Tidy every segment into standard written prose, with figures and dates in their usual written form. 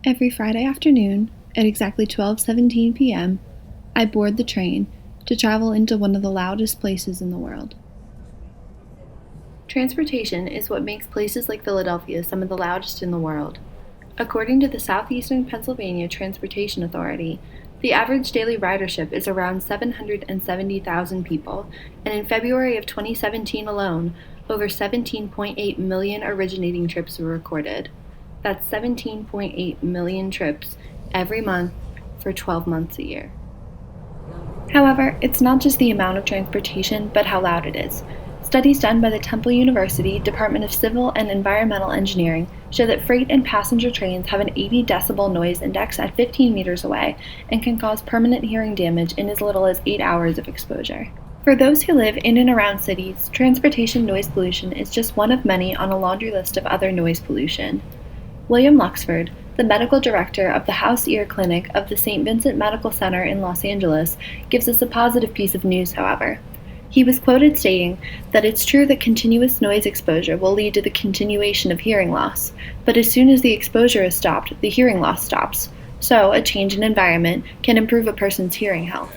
Every Friday afternoon, at exactly 12:17 p.m., I board the train to travel into one of the loudest places in the world. Transportation is what makes places like Philadelphia some of the loudest in the world. According to the Southeastern Pennsylvania Transportation Authority, the average daily ridership is around 770,000 people, and in February of 2017 alone, over 17.8 million originating trips were recorded. That's 17.8 million trips every month for 12 months a year. However, it's not just the amount of transportation, but how loud it is. Studies done by the Temple University Department of Civil and Environmental Engineering show that freight and passenger trains have an 80 decibel noise index at 15 meters away and can cause permanent hearing damage in as little as 8 hours of exposure. For those who live in and around cities, transportation noise pollution is just one of many on a laundry list of other noise pollution. William Luxford, the medical director of the House Ear Clinic of the St. Vincent Medical Center in Los Angeles, gives us a positive piece of news, however. He was quoted stating that it's true that continuous noise exposure will lead to the continuation of hearing loss, but as soon as the exposure is stopped, the hearing loss stops. So, a change in environment can improve a person's hearing health.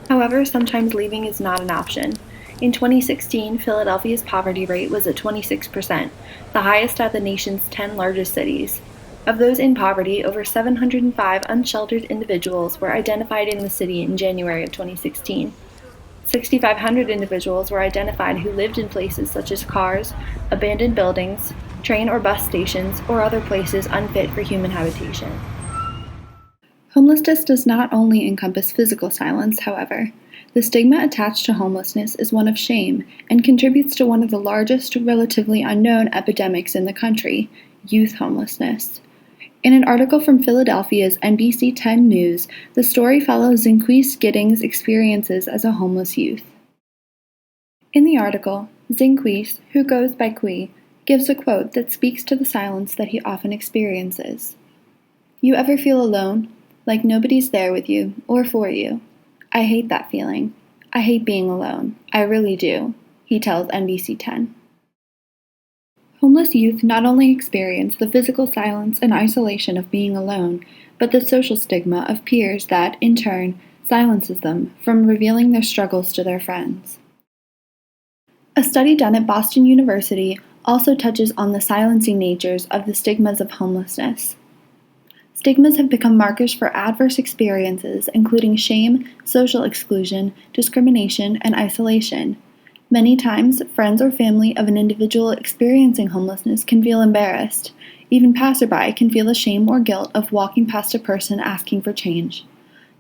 However, sometimes leaving is not an option. In 2016, Philadelphia's poverty rate was at 26%, the highest at the nation's 10 largest cities. Of those in poverty, over 705 unsheltered individuals were identified in the city in January of 2016. 6,500 individuals were identified who lived in places such as cars, abandoned buildings, train or bus stations, or other places unfit for human habitation. Homelessness does not only encompass physical silence, however. The stigma attached to homelessness is one of shame and contributes to one of the largest, relatively unknown epidemics in the country, youth homelessness. In an article from Philadelphia's NBC 10 News, the story follows Zinquis Giddings' experiences as a homeless youth. In the article, Zinquis, who goes by Qui, gives a quote that speaks to the silence that he often experiences. "You ever feel alone? Like nobody's there with you, or for you? I hate that feeling. I hate being alone. I really do," he tells NBC 10. Homeless youth not only experience the physical silence and isolation of being alone, but the social stigma of peers that, in turn, silences them from revealing their struggles to their friends. A study done at Boston University also touches on the silencing natures of the stigmas of homelessness. Stigmas have become markers for adverse experiences, including shame, social exclusion, discrimination, and isolation. Many times, friends or family of an individual experiencing homelessness can feel embarrassed. Even passerby can feel the shame or guilt of walking past a person asking for change.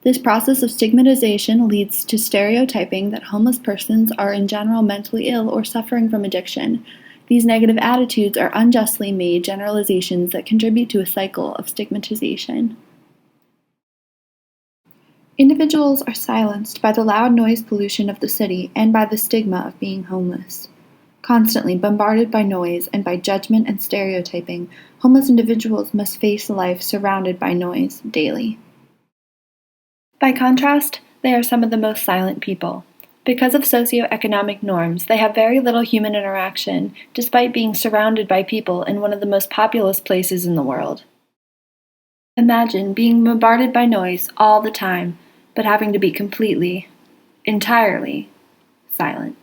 This process of stigmatization leads to stereotyping that homeless persons are in general mentally ill or suffering from addiction. These negative attitudes are unjustly made generalizations that contribute to a cycle of stigmatization. Individuals are silenced by the loud noise pollution of the city and by the stigma of being homeless. Constantly bombarded by noise and by judgment and stereotyping, homeless individuals must face life surrounded by noise daily. By contrast, they are some of the most silent people. Because of socioeconomic norms, they have very little human interaction, despite being surrounded by people in one of the most populous places in the world. Imagine being bombarded by noise all the time, but having to be completely, entirely silent.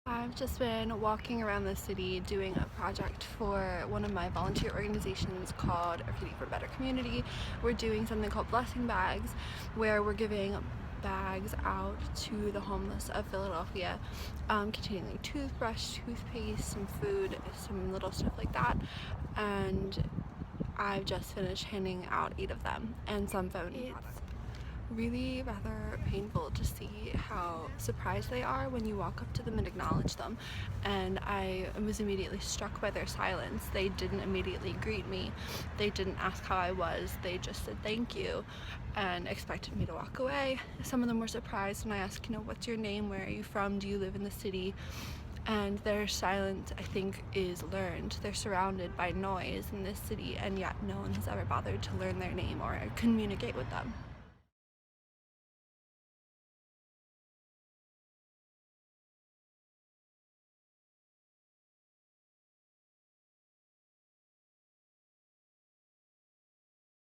I've just been walking around the city doing a project for one of my volunteer organizations called Arcadia for a Better Community. We're doing something called Blessing Bags, where we're giving bags out to the homeless of Philadelphia, containing like toothbrush, toothpaste, some food, some little stuff like that. And I've just finished handing out 8 of them and some phone products. Really rather painful to see how surprised they are when you walk up to them and acknowledge them, and I was immediately struck by their silence. They didn't immediately greet me, they didn't ask how I was, they just said thank you and expected me to walk away. Some of them were surprised when I asked, what's your name, where are you from, do you live in the city? And their silence, I think, is learned. They're surrounded by noise in this city, and yet no one has ever bothered to learn their name or communicate with them.